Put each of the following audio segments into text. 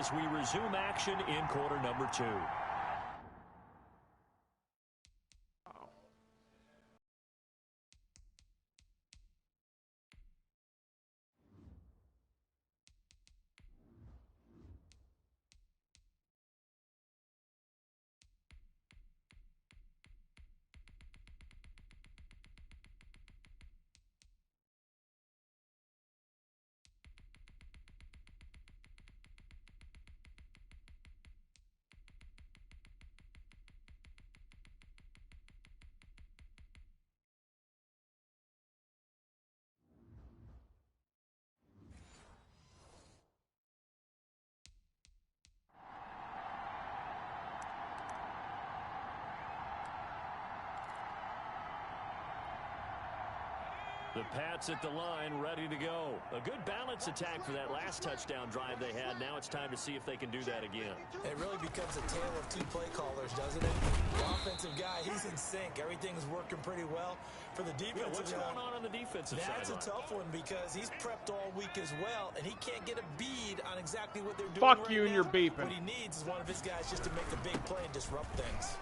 as we resume action in quarter number 2. The Pats at the line, ready to go. A good balance attack for that last touchdown drive they had. Now it's time to see if they can do that again. It really becomes a tale of two play callers, doesn't it? The offensive guy, he's in sync. Everything's working pretty well. For the defensive what's going on the defensive side? That's a tough one because he's prepped all week as well, and he can't get a bead on exactly what they're doing. Fuck right you and now. your beeping. What he needs is one of his guys just to make a big play and disrupt things.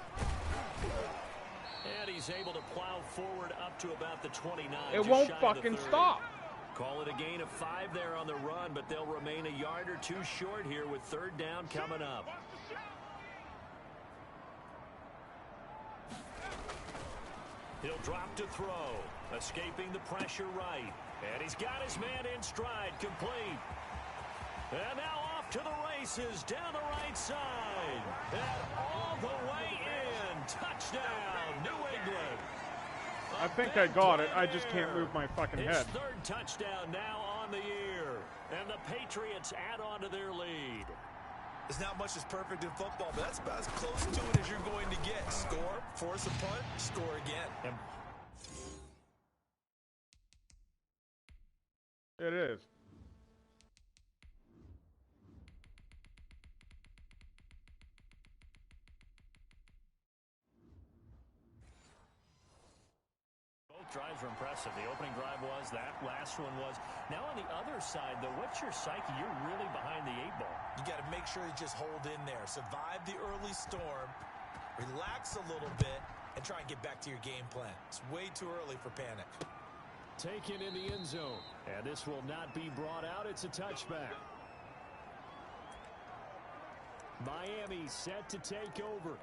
And he's able to plow forward up to about the 29. It won't fucking stop. Call it a gain of 5 there on the run, but they'll remain a yard or two short here with third down coming up. He'll drop to throw, escaping the pressure right. And he's got his man in stride, complete. And now off to the races, down the right side. And all the way in. Touchdown, New England. I think I got it. I just can't move my fucking head. His third touchdown now on the year. And the Patriots add on to their lead. There's not much that's perfect in football, but that's about as close to it as you're going to get. Score, force a punt, score again. It is. Drives are impressive. The opening drive was, that last one was. Now on the other side, though, what's your psyche? You're really behind the 8 ball. You got to make sure you just hold in there. Survive the early storm, relax a little bit, and try and get back to your game plan. It's way too early for panic. Taken in the end zone. And this will not be brought out. It's a touchback. Miami set to take over.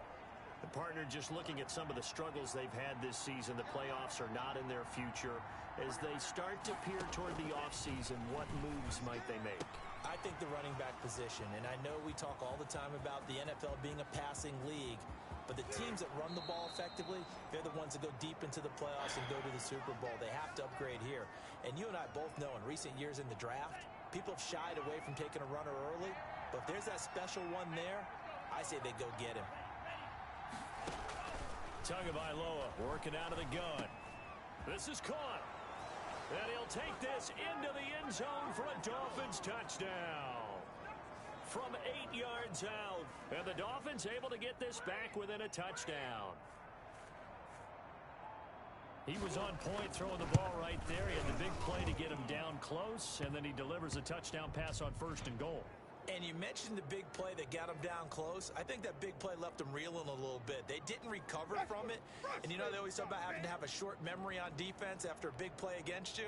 The partner just looking at some of the struggles they've had this season. The playoffs are not in their future. As they start to peer toward the offseason, what moves might they make? I think the running back position, and I know we talk all the time about the NFL being a passing league, but the teams that run the ball effectively, they're the ones that go deep into the playoffs and go to the Super Bowl. They have to upgrade here. And you and I both know in recent years in the draft, people have shied away from taking a runner early, but if there's that special one there, I say they go get him. Tagovailoa working out of the gun. This is caught. And he'll take this into the end zone for a Dolphins touchdown. From 8 yards out. And the Dolphins able to get this back within a touchdown. He was on point throwing the ball right there. He had the big play to get him down close. And then he delivers a touchdown pass on 1st and goal. And you mentioned the big play that got him down close. I think that big play left them reeling a little bit. They didn't recover from it. And you know, they always talk about having to have a short memory on defense after a big play against you.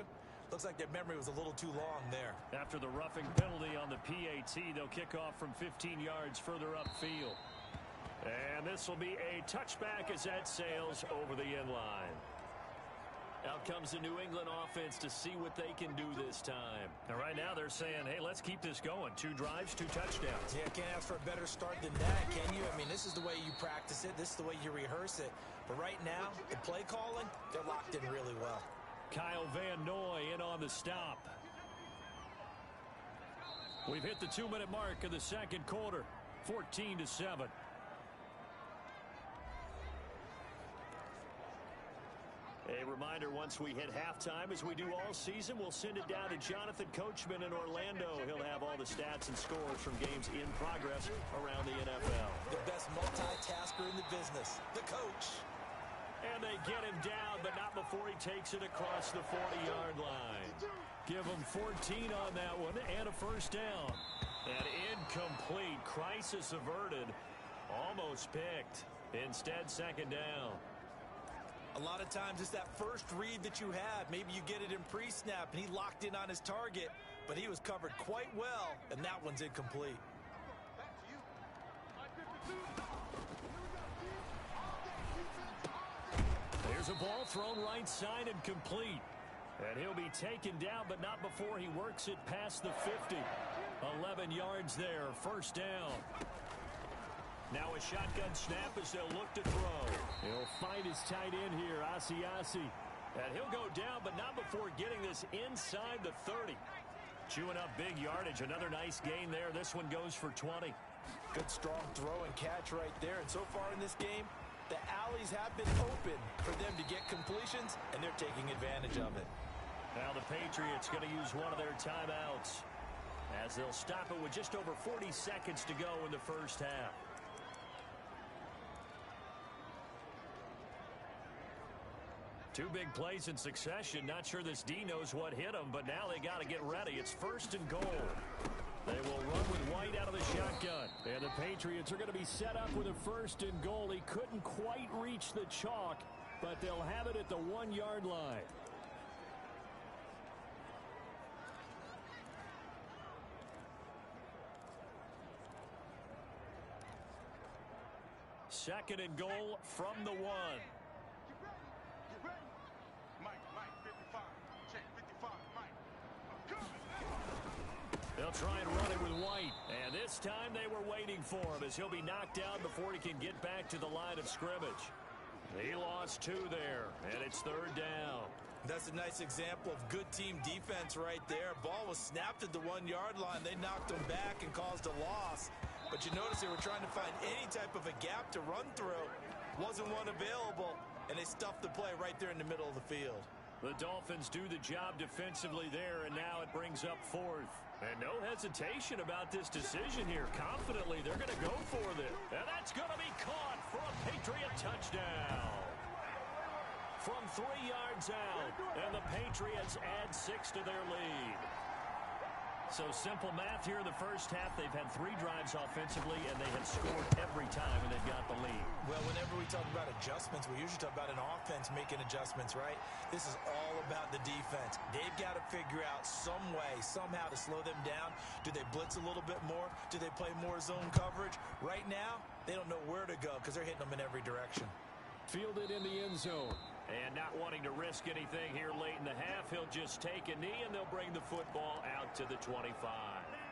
Looks like their memory was a little too long there. After the roughing penalty on the PAT, they'll kick off from 15 yards further upfield. And this will be a touchback as that sails over the end line. Out comes the New England offense to see what they can do this time. And right now they're saying, hey, let's keep this going. 2 drives, 2 touchdowns. Yeah, can't ask for a better start than that, can you? I mean, this is the way you practice it. This is the way you rehearse it. But right now, the play calling, they're locked in really well. Kyle Van Noy in on the stop. We've hit the 2-minute mark of the second quarter. 14-7. A reminder, once we hit halftime, as we do all season, we'll send it down to Jonathan Coachman in Orlando. He'll have all the stats and scores from games in progress around the NFL. The best multitasker in the business, the coach. And they get him down, but not before he takes it across the 40-yard line. Give him 14 on that one and a first down. And incomplete. crisis averted. Almost picked. Instead, second down. A lot of times it's that first read that you have. Maybe you get it in pre-snap, and he locked in on his target, but he was covered quite well, and that one's incomplete. There's a ball thrown right side and complete. And he'll be taken down, but not before he works it past the 50. 11 yards there, first down. Now a shotgun snap as they'll look to throw. He'll find his tight end here, Asiasi. And he'll go down, but not before getting this inside the 30. Chewing up big yardage. Another nice gain there. This one goes for 20. Good strong throw and catch right there. And so far in this game, the alleys have been open for them to get completions, and they're taking advantage of it. Now the Patriots going to use one of their timeouts as they'll stop it with just over 40 seconds to go in the first half. Two big plays in succession. Not sure this D knows what hit him, but now they got to get ready. It's first and goal. They will run with White out of the shotgun. And the Patriots are going to be set up with a first and goal. He couldn't quite reach the chalk, but they'll have it at the 1-yard line. Second and goal from the 1. They'll try and run it with White. And this time they were waiting for him as he'll be knocked down before he can get back to the line of scrimmage. He lost 2 there, and it's third down. That's a nice example of good team defense right there. Ball was snapped at the 1-yard line. They knocked him back and caused a loss. But you notice they were trying to find any type of a gap to run through. Wasn't one available, and they stuffed the play right there in the middle of the field. The Dolphins do the job defensively there, and now it brings up fourth. And no hesitation about this decision here. Confidently, they're going to go for this. And that's going to be caught for a Patriot touchdown. From 3 yards out, and the Patriots add 6 to their lead. So simple math here in the first half. They've had 3 drives offensively, and they have scored every time, and they've got the lead. Well, whenever we talk about adjustments, we usually talk about an offense making adjustments, right? This is all about the defense. They've got to figure out some way, somehow to slow them down. Do they blitz a little bit more? Do they play more zone coverage? Right now, they don't know where to go because they're hitting them in every direction. Fielded in the end zone. And not wanting to risk anything here late in the half, he'll just take a knee, and they'll bring the football out to the 25.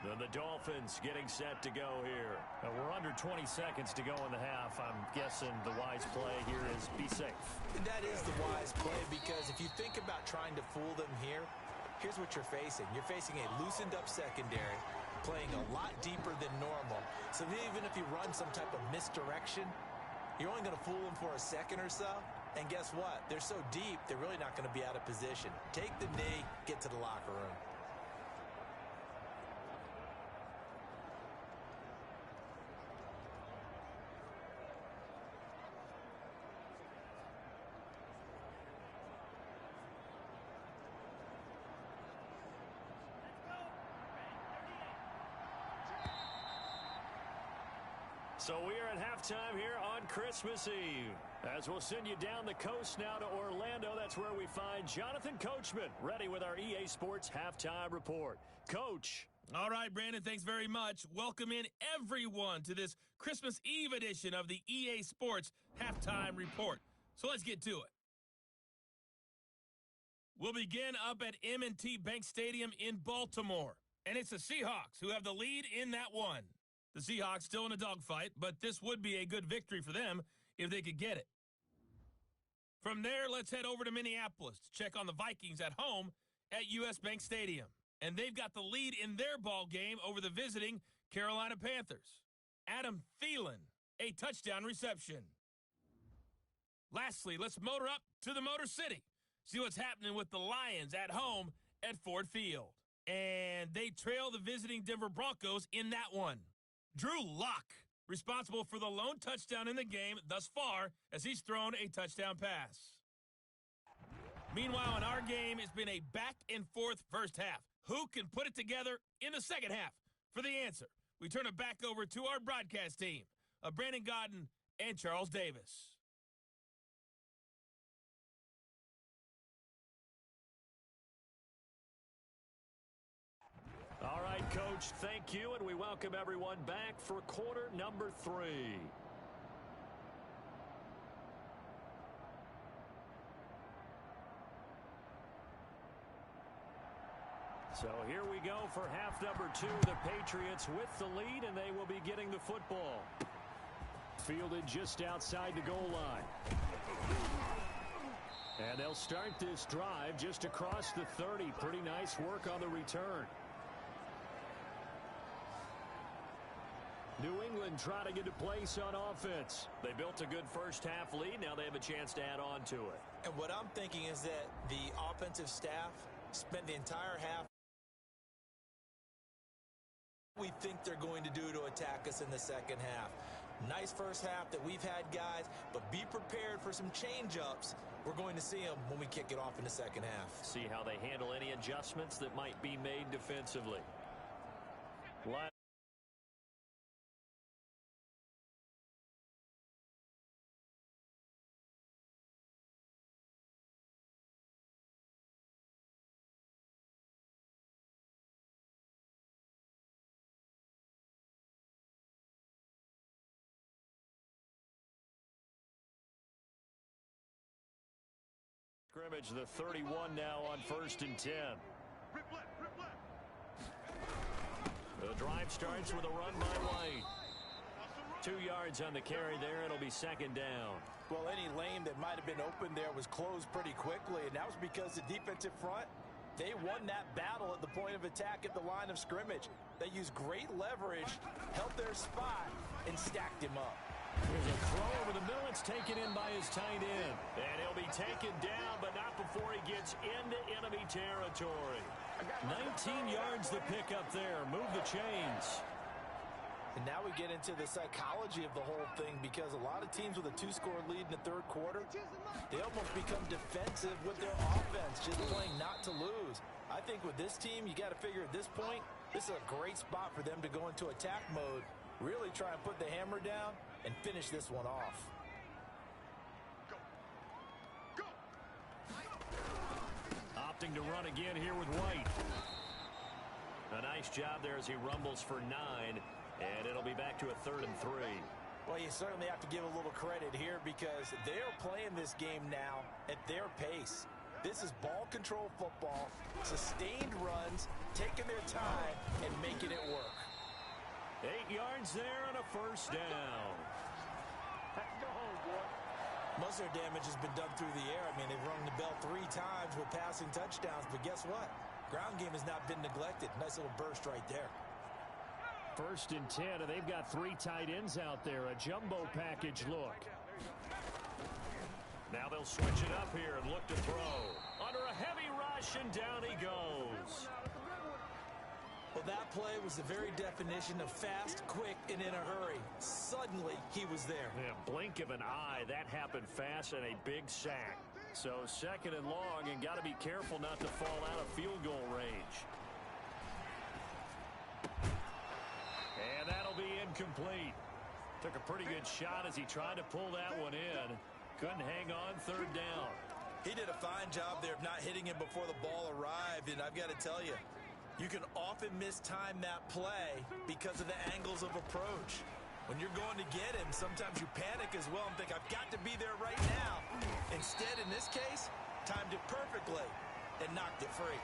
Then the Dolphins getting set to go here. We're under 20 seconds to go in the half. I'm guessing the wise play here is be safe. And that is the wise play, because if you think about trying to fool them here, here's what you're facing. You're facing a loosened-up secondary, playing a lot deeper than normal. So even if you run some type of misdirection, you're only going to fool them for a second or so. And guess what? They're so deep, they're really not going to be out of position. Take the knee, get to the locker room. So we are at halftime here on Christmas Eve. As we'll send you down the coast now to Orlando, that's where we find Jonathan Coachman, ready with our EA Sports Halftime Report. Coach. All right, Brandon, thanks very much. Welcome in everyone to this Christmas Eve edition of the EA Sports Halftime Report. So let's get to it. We'll begin up at M&T Bank Stadium in Baltimore. And it's the Seahawks who have the lead in that one. The Seahawks still in a dogfight, but this would be a good victory for them if they could get it. From there, let's head over to Minneapolis to check on the Vikings at home at US Bank Stadium. And they've got the lead in their ball game over the visiting Carolina Panthers. Adam Thielen, a touchdown reception. Lastly, let's motor up to the Motor City. See what's happening with the Lions at home at Ford Field. And they trail the visiting Denver Broncos in that one. Drew Lock, responsible for the lone touchdown in the game thus far as he's thrown a touchdown pass. Meanwhile, in our game, it's been a back-and-forth first half. Who can put it together in the second half? For the answer, we turn it back over to our broadcast team of Brandon Godden and Charles Davis. All right, Coach, thank you, and we welcome everyone back for quarter number 3. So here we go for half number 2. The Patriots with the lead, and they will be getting the football. Fielded just outside the goal line. And they'll start this drive just across the 30. Pretty nice work on the return. New England trying to get a place on offense. They built a good first half lead. Now they have a chance to add on to it. And what I'm thinking is that the offensive staff spent the entire half we think they're going to do to attack us in the second half. Nice first half that we've had, guys, but be prepared for some change-ups. We're going to see them when we kick it off in the second half. See how they handle any adjustments that might be made defensively. Scrimmage, the 31 now on 1st and 10. The drive starts with a run by White. 2 yards on the carry there. It'll be second down. Well, any lane that might have been open there was closed pretty quickly, and that was because the defensive front, they won that battle at the point of attack at the line of scrimmage. They used great leverage, held their spot, and stacked him up. There's a throw over the middle. It's taken in by his tight end. And he'll be taken down, but not before he gets into enemy territory. 19 yards the pickup there. Move the chains. And now we get into the psychology of the whole thing, because a lot of teams with a 2-score lead in the third quarter, they almost become defensive with their offense, just playing not to lose. I think with this team, you got to figure at this point, this is a great spot for them to go into attack mode, really try and put the hammer down and finish this one off. Opting to run again here with White. A nice job there as he rumbles for 9, and it'll be back to a 3rd and 3. Well, you certainly have to give a little credit here, because they're playing this game now at their pace. This is ball control football, sustained runs, taking their time, and making it work. 8 yards there and a first down. Most of their damage has been done through the air. I mean, they've rung the bell 3 times with passing touchdowns, but guess what? Ground game has not been neglected. Nice little burst right there. 1st and 10, and they've got 3 tight ends out there. A jumbo package look. Now they'll switch it up here and look to throw. Under a heavy rush, and down he goes. Well, that play was the very definition of fast, quick, and in a hurry. Suddenly, he was there. Yeah, blink of an eye. That happened fast, and a big sack. So 2nd and long, and got to be careful not to fall out of field goal range. And that'll be incomplete. Took a pretty good shot as he tried to pull that one in. Couldn't hang on 3rd down. He did a fine job there of not hitting him before the ball arrived, and I've got to tell you, you can often mistime that play because of the angles of approach. When you're going to get him, sometimes you panic as well and think, I've got to be there right now. Instead, in this case, timed it perfectly and knocked it free.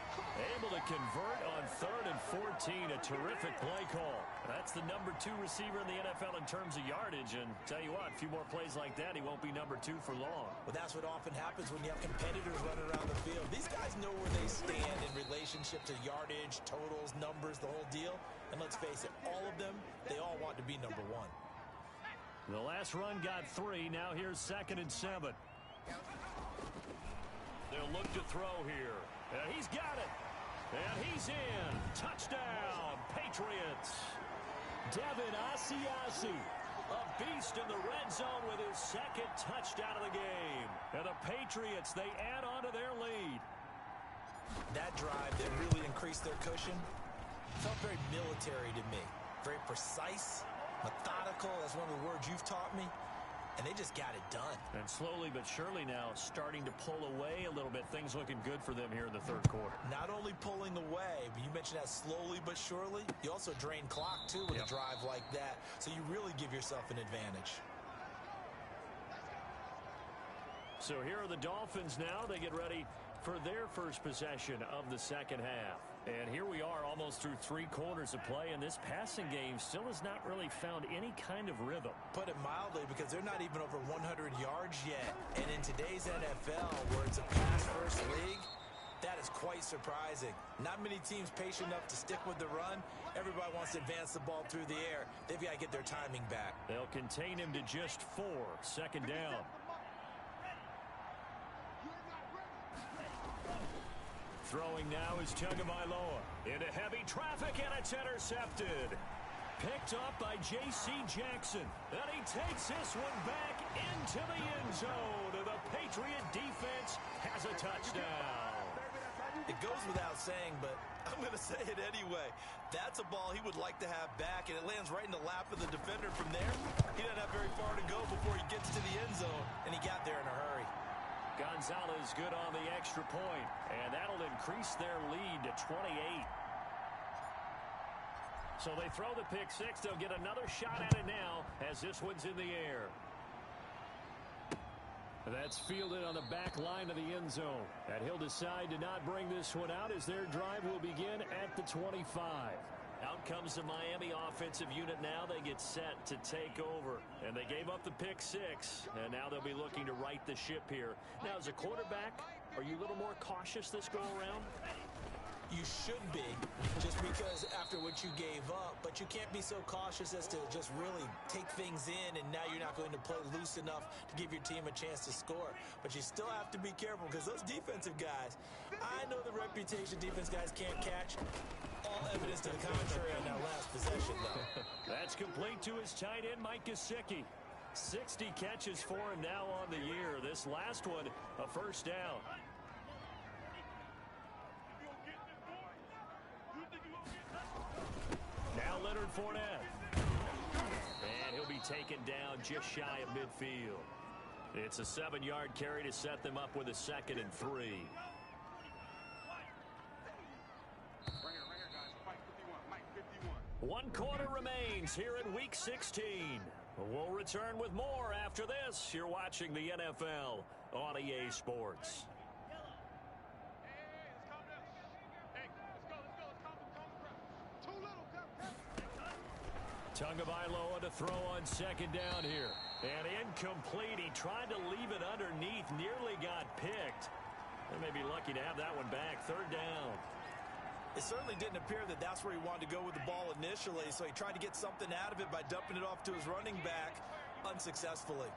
Able to convert on 3rd and 14. A terrific play call. That's the number 2 receiver in the NFL in terms of yardage. And tell you what, a few more plays like that, he won't be number 2 for long. Well, that's what often happens when you have competitors running around the field. These guys know where they stand in relationship to yardage, totals, numbers, the whole deal. And let's face it, all of them, they all want to be number 1. The last run got 3. Now here's 2nd and 7. They'll look to throw here. And he's got it. And he's in. Touchdown, Patriots. Devin Asiasi, a beast in the red zone with his 2nd touchdown of the game. And the Patriots, they add on to their lead. That drive that really increased their cushion felt very military to me. very precise, methodical. That's one of the words you've taught me. And they just got it done. And slowly but surely now starting to pull away a little bit. Things looking good for them here in the third quarter. Not only pulling away, but you mentioned that slowly but surely. You also drain clock, too, with a drive like that. So you really give yourself an advantage. So here are the Dolphins now. They get ready for their first possession of the second half. And here we are almost through 3 quarters of play, and this passing game still has not really found any kind of rhythm. Put it mildly, because they're not even over 100 yards yet. And in today's NFL, where it's a pass-first league, that is quite surprising. Not many teams patient enough to stick with the run. Everybody wants to advance the ball through the air. They've got to get their timing back. They'll contain him to just 4. Second down. Throwing now is Tagovailoa into heavy traffic, and it's intercepted. Picked up by J.C. Jackson. And he takes this one back into the end zone. And the Patriot defense has a touchdown. It goes without saying, but I'm going to say it anyway. That's a ball he would like to have back, and it lands right in the lap of the defender from there. He doesn't have very far to go before he gets to the end zone, and he got there in a hurry. Gonzalez good on the extra point, and that'll increase their lead to 28. So they throw the pick six. They'll get another shot at it now as this one's in the air. That's fielded on the back line of the end zone. And he'll decide to not bring this one out as their drive will begin at the 25. Out comes the Miami offensive unit now. They get set to take over. And they gave up the pick six. And now they'll be looking to right the ship here. Now, as a quarterback, are you a little more cautious this go-around? You should be, just because after what you gave up, but you can't be so cautious as to just really take things in, and now you're not going to play loose enough to give your team a chance to score. But you still have to be careful, because those defensive guys, I know the reputation defense guys can't catch. All evidence to the contrary on that last possession, though. That's complete to his tight end, Mike Gesicki. 60 catches for him now on the year. This last one, a first down. Now Leonard Fournette. And he'll be taken down just shy of midfield. It's a 7-yard carry to set them up with a 2nd and 3. Right here, guys. Mike 51. 1 quarter remains here in Week 16. We'll return with more after this. You're watching the NFL on EA Sports. Tagovailoa to throw on 2nd down here. And incomplete. He tried to leave it underneath. Nearly got picked. They may be lucky to have that one back. 3rd down. It certainly didn't appear that that's where he wanted to go with the ball initially, so he tried to get something out of it by dumping it off to his running back unsuccessfully.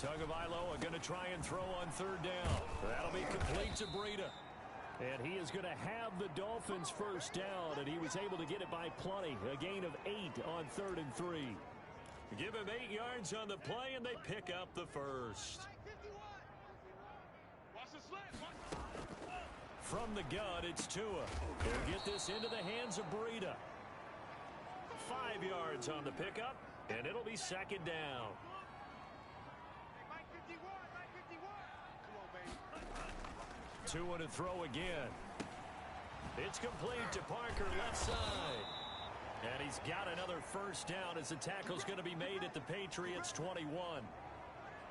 Tagovailoa going to try and throw on 3rd down. That'll be complete to Breida. And he is going to have the Dolphins first down, and he was able to get it by plenty. A gain of 8 on 3rd and 3. Give him 8 yards on the play, and they pick up the first. From the gun, it's Tua. He'll get this into the hands of Breida. 5 yards on the pickup, and it'll be 2nd down. Tua to throw again. It's complete to Parker, left side. And he's got another first down as the tackle's going to be made at the Patriots 21.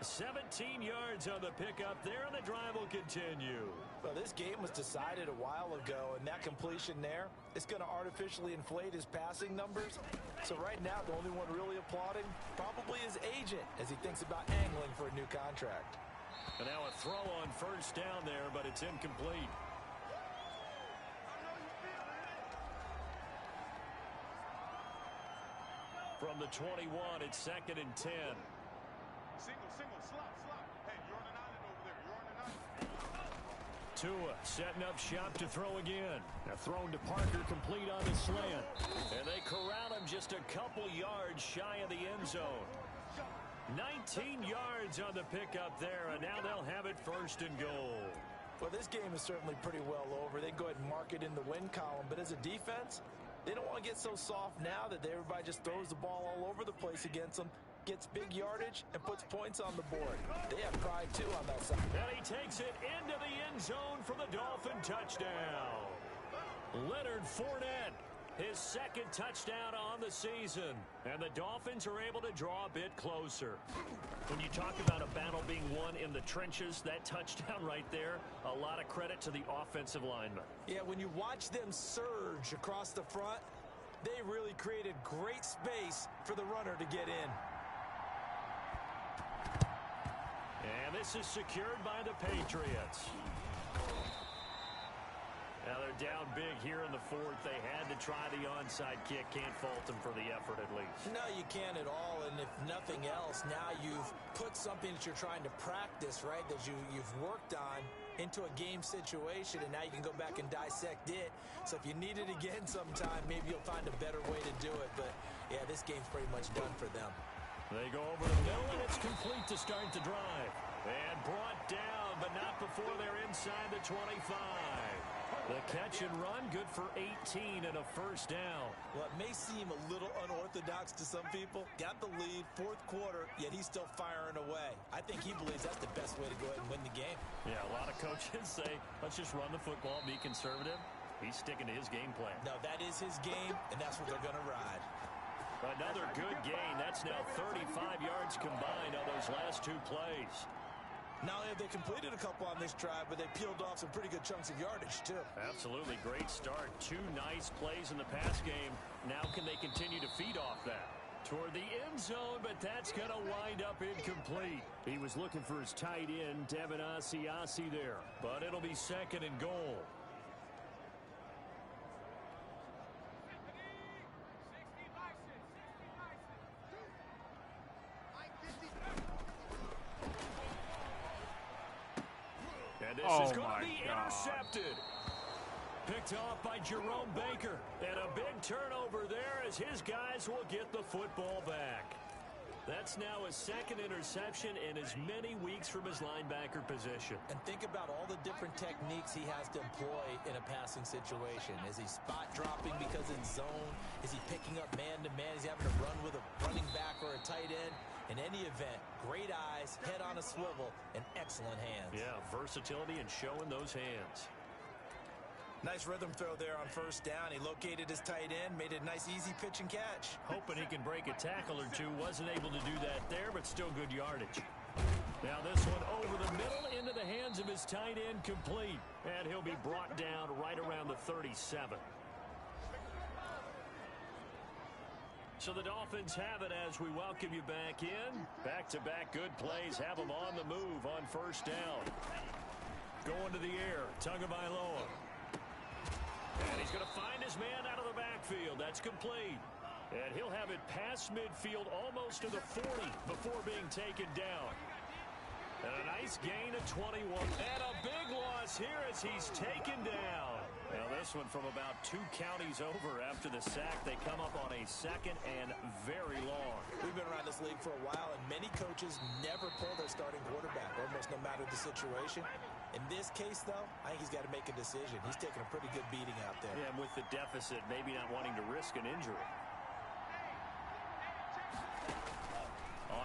17 yards on the pickup there, and the drive will continue. Well, this game was decided a while ago, and that completion there is going to artificially inflate his passing numbers. So right now, the only one really applauding probably his agent as he thinks about angling for a new contract. And now a throw on first down there, but it's incomplete. From the 21, it's 2nd and 10. Single, slot. Hey, you're on an island over there. You're on an island. Tua setting up shop to throw again. Now thrown to Parker, complete on the slant. And they corral him just a couple yards shy of the end zone. 19 yards on the pickup there, and now they'll have it 1st and goal. Well, this game is certainly pretty well over. They go ahead and mark it in the win column, but as a defense, They don't want to get so soft now that everybody just throws the ball all over the place against them, gets big yardage, and puts points on the board. They have pride, too, on that side. And he takes it into the end zone for the Dolphin touchdown. Leonard Fournette, his second touchdown on the season. And the Dolphins are able to draw a bit closer. When you talk about a battle being won in the trenches, that touchdown right there, a lot of credit to the offensive lineman. Yeah, when you watch them surge across the front, they really created great space for the runner to get in. And this is secured by the Patriots. Now they're down big here in the fourth. They had to try the onside kick. Can't fault them for the effort at least. No, you can't at all. And if nothing else, now you've put something that you're trying to practice, right, that you've worked on into a game situation, and now you can go back and dissect it. So if you need it again sometime, maybe you'll find a better way to do it. But, yeah, this game's pretty much done for them. They go over the middle, and it's complete to start the drive. And brought down, but not before they're inside the 25. The catch and run, good for 18 and a first down. Well, it may seem a little unorthodox to some people. Got the lead, fourth quarter, yet he's still firing away. I think he believes that's the best way to go ahead and win the game. Yeah, a lot of coaches say, let's just run the football, be conservative. He's sticking to his game plan. No, that is his game, and that's what they're going to ride. Another good gain. That's now 35 yards combined on those last two plays. Not only have they completed a couple on this drive, but they peeled off some pretty good chunks of yardage, too. Absolutely. Great start. Two nice plays in the pass game. Now can they continue to feed off that? Toward the end zone, but that's going to wind up incomplete. He was looking for his tight end, Devin Asiasi there. But it'll be second and goal. And this is going to be intercepted. Picked off by Jerome Baker. And a big turnover there as his guys will get the football back. That's now his second interception in as many weeks from his linebacker position. And think about all the different techniques he has to employ in a passing situation. Is he spot dropping because it's zone? Is he picking up man-to-man? Is he having to run with a running back or a tight end? In any event, great eyes, head on a swivel, and excellent hands. Yeah, versatility and showing those hands. Nice rhythm throw there on first down. He located his tight end, made a nice easy pitch and catch. Hoping he can break a tackle or two. Wasn't able to do that there, but still good yardage. Now this one over the middle into the hands of his tight end, complete. And he'll be brought down right around the 37. So the Dolphins have it as we welcome you back in. Back-to-back good plays have them on the move on first down. Going to the air, Tagovailoa. And he's going to find his man out of the backfield. That's complete. And he'll have it past midfield almost to the 40 before being taken down. And a nice gain of 21. And a big loss here as he's taken down. Now this one from about 2 counties over after the sack. They come up on a second and very long. We've been around this league for a while, and many coaches never pull their starting quarterback, almost no matter the situation. In this case, though, I think he's got to make a decision. He's taking a pretty good beating out there. Yeah, and with the deficit, maybe not wanting to risk an injury.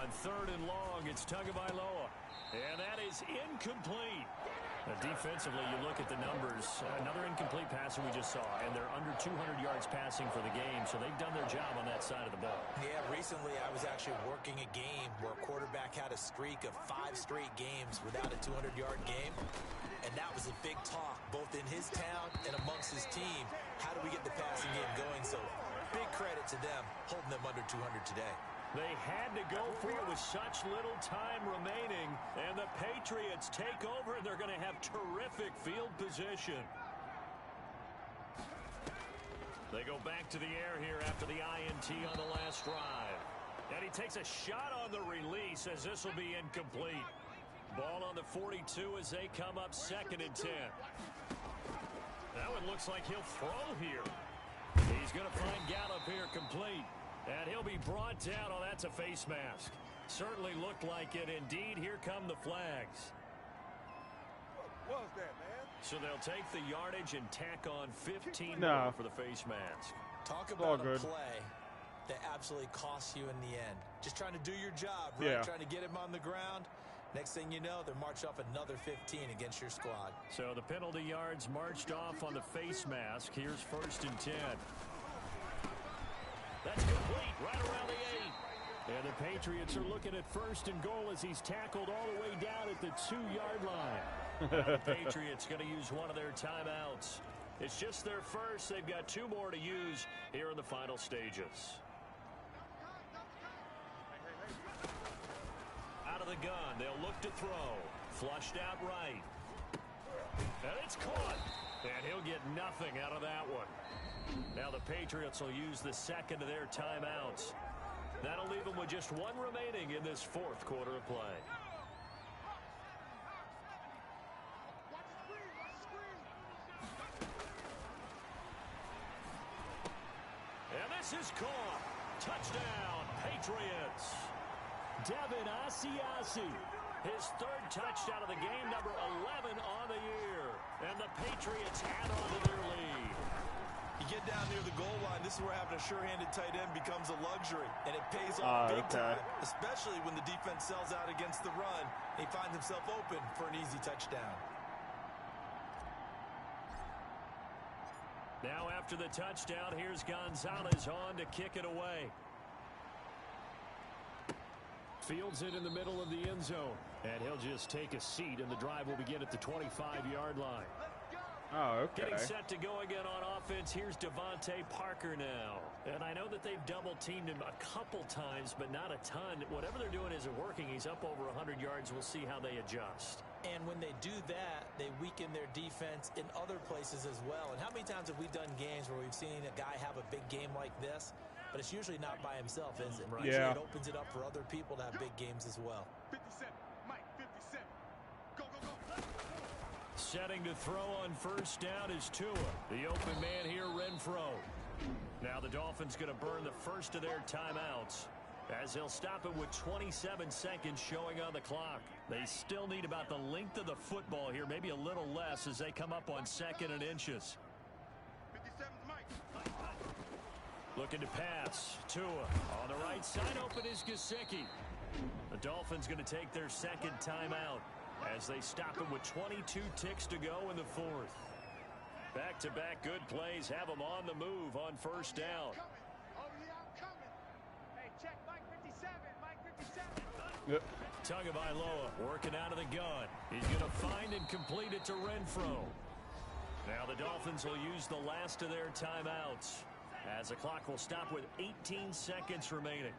On third and long, it's Tagovailoa. And that is incomplete. Now, defensively, you look at the numbers. Another incomplete passer we just saw, and they're under 200 yards passing for the game, so they've done their job on that side of the ball. Yeah, recently I was actually working a game where a quarterback had a streak of 5 straight games without a 200-yard game, and that was a big talk, both in his town and amongst his team. How do we get the passing game going? So big credit to them, holding them under 200 today. They had to go for it with such little time remaining, and the Patriots take over, and they're going to have terrific field position. They go back to the air here after the INT on the last drive. And he takes a shot on the release as this will be incomplete. Ball on the 42 as they come up second and 10. That one looks like he'll throw here. He's going to find Gallup here complete. And he'll be brought down. Oh, that's a face mask. Certainly looked like it. Indeed, here come the flags. What was that, man? So they'll take the yardage and tack on 15 No. more for the face mask. Talk all about a good. play that absolutely costs you in the end. Just trying to do your job, right? Yeah. Trying to get him on the ground. Next thing you know, they're marching off another 15 against your squad. So the penalty yards marched off on the face mask. Here's 1st and 10. That's complete right around the 8. And the Patriots are looking at 1st and goal as he's tackled all the way down at the 2-yard line. Now the Patriots going to use one of their timeouts. It's just their first. They've got 2 more to use here in the final stages. Out of the gun, they'll look to throw. Flushed out right. And it's caught. And he'll get nothing out of that one. Now the Patriots will use the second of their timeouts. That'll leave them with just 1 remaining in this 4th quarter of play. And this is caught. Touchdown, Patriots. Devin Asiasi, his 3rd touchdown of the game, number 11 on the year. And the Patriots add on to their lead. You get down near the goal line, this is where having a sure-handed tight end becomes a luxury. And it pays off big time, especially when the defense sells out against the run. And he finds himself open for an easy touchdown. Now after the touchdown, here's Gonzalez on to kick it away. Fields it in the middle of the end zone. And he'll just take a seat, and the drive will begin at the 25-yard line. Oh, okay. Getting set to go again on offense. Here's Devontae Parker now. And I know that they've double-teamed him a couple times, but not a ton. Whatever they're doing isn't working. He's up over 100 yards. We'll see how they adjust. And when they do that, they weaken their defense in other places as well. And how many times have we done games where we've seen a guy have a big game like this? But it's usually not by himself, is it? Right. Yeah. Yeah. It opens it up for other people to have big games as well. 57. Mike, 57. Go, go, go. Setting to throw on 1st down is Tua. The open man here, Renfro. Now the Dolphins going to burn the first of their timeouts, as they'll stop it with 27 seconds showing on the clock. They still need about the length of the football here, maybe a little less, as they come up on 2nd and inches. 57's Mike. Looking to pass. Tua on the right side. Open is Gesicki. The Dolphins going to take their 2nd timeout as they stop it with 22 ticks to go in the 4th. Back-to-back good plays have them on the move on 1st down. Oh, yeah, I'm coming. Hey, check Mike 57. Mike 57. Yep. Tagovailoa working out of the gun. He's going to find and complete it to Renfro. Now the Dolphins will use the last of their timeouts, as the clock will stop with 18 seconds remaining.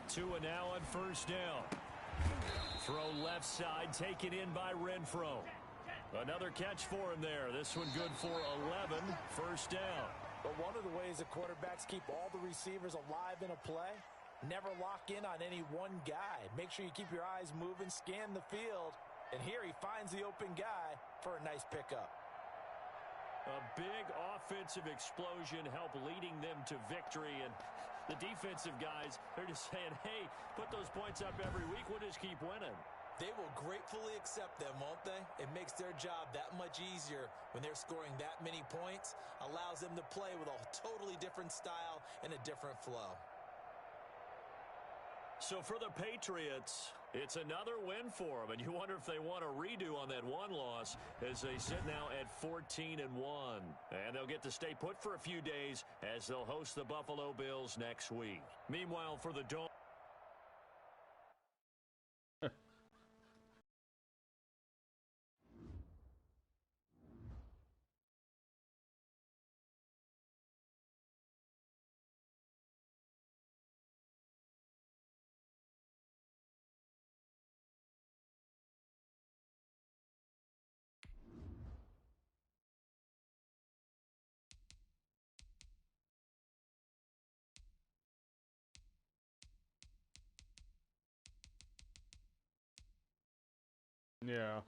Tua now on 1st down. Throw left side, taken in by Renfro. Another catch for him there. This one good for 11. 1st down. But one of the ways the quarterbacks keep all the receivers alive in a play, never lock in on any one guy. Make sure you keep your eyes moving, scan the field. And here he finds the open guy for a nice pickup. A big offensive explosion helped leading them to victory. And the defensive guys, they're just saying, hey, put those points up every week. We'll just keep winning. They will gratefully accept them, won't they? It makes their job that much easier when they're scoring that many points. Allows them to play with a totally different style and a different flow. So for the Patriots, it's another win for them. And you wonder if they want a redo on that one loss, as they sit now at 14-1. And they'll get to stay put for a few days as they'll host the Buffalo Bills next week. Meanwhile, for the Dolphins, Yeah.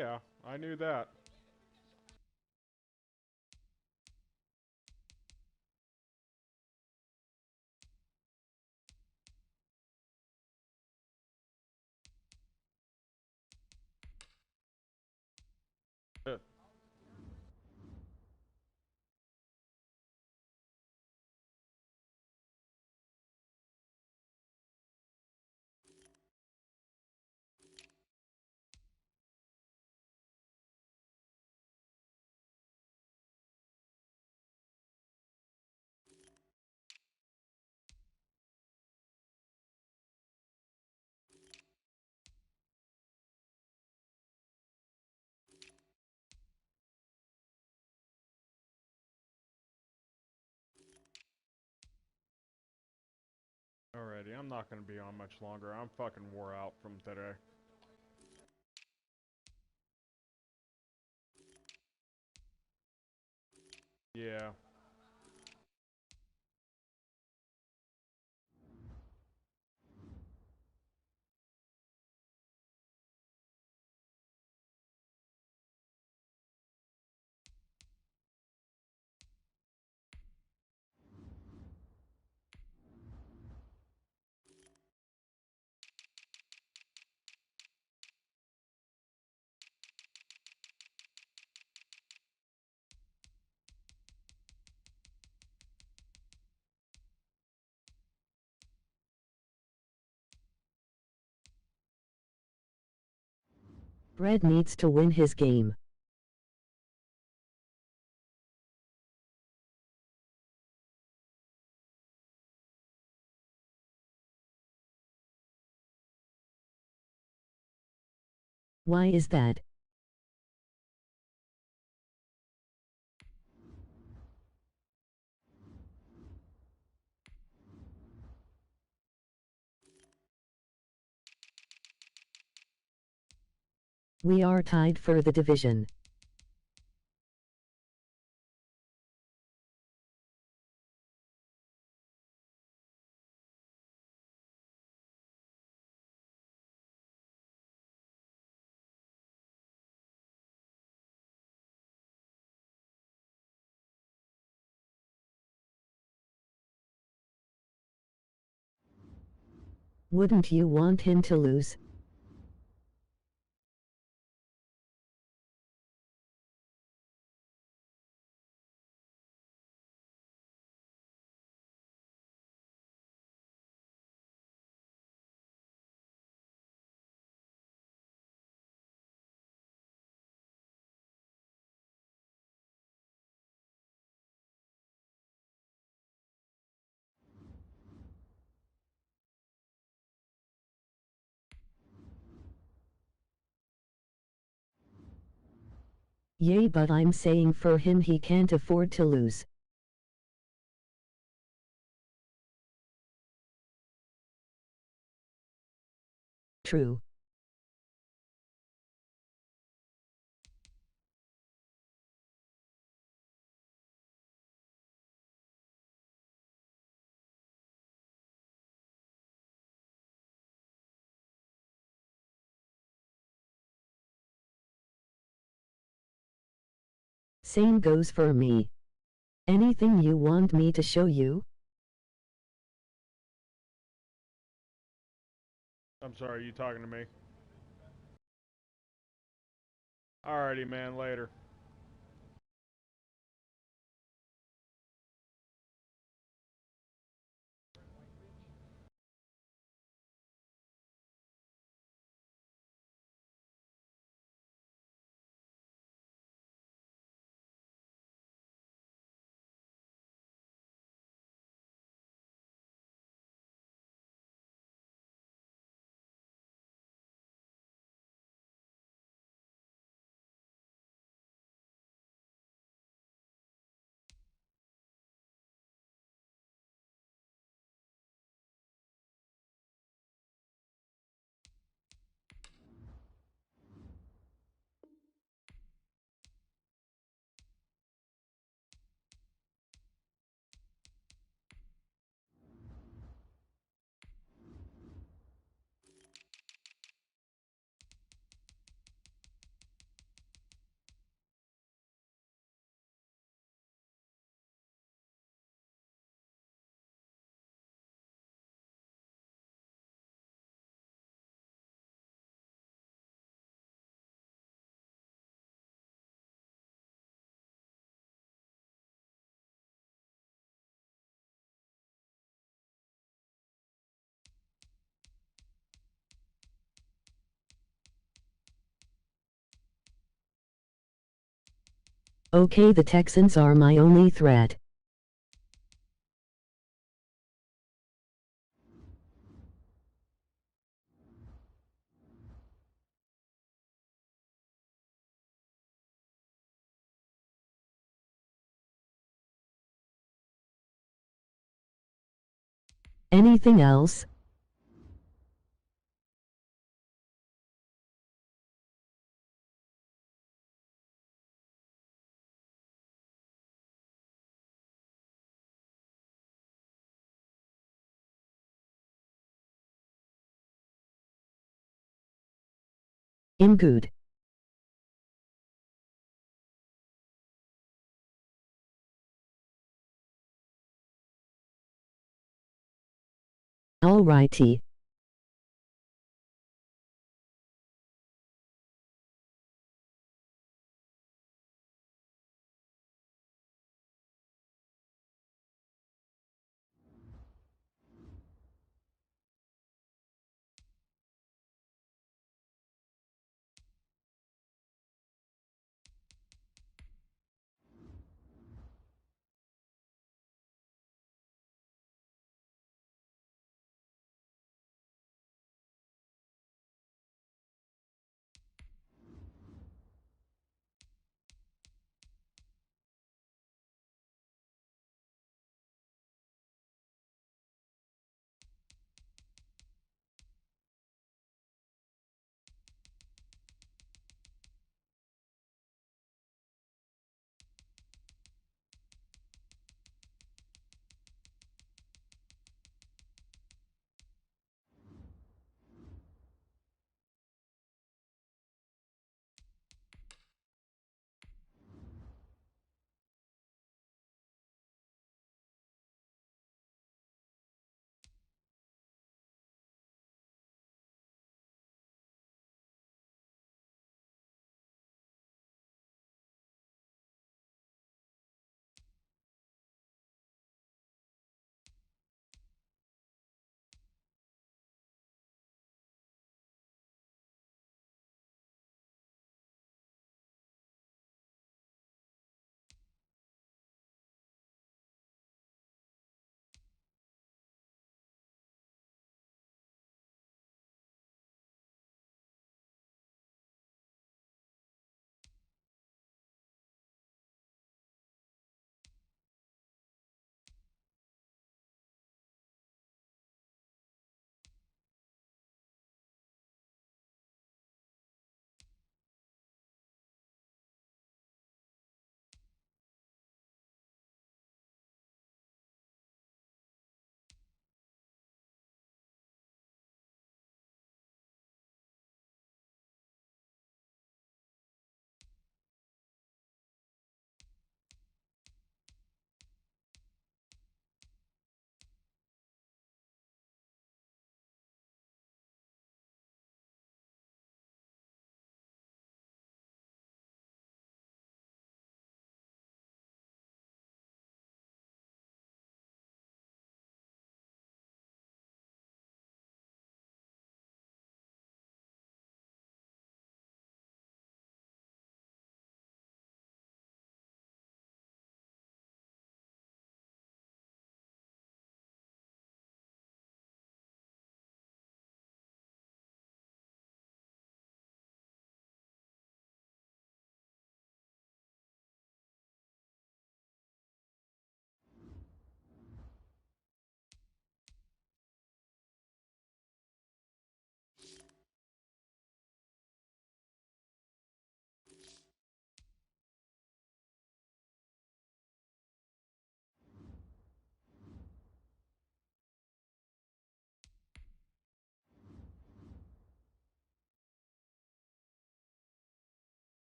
yeah, I knew that. Shit. Alrighty, I'm not gonna be on much longer. I'm fucking wore out from today. Yeah. Brad needs to win his game. Why is that? We are tied for the division. Wouldn't you want him to lose? Yay, but I'm saying for him he can't afford to lose. True. Same goes for me. Anything you want me to show you? I'm sorry, you talking to me? Alrighty, man, later. Okay, the Texans are my only threat. Anything else? I'm good. Alrighty.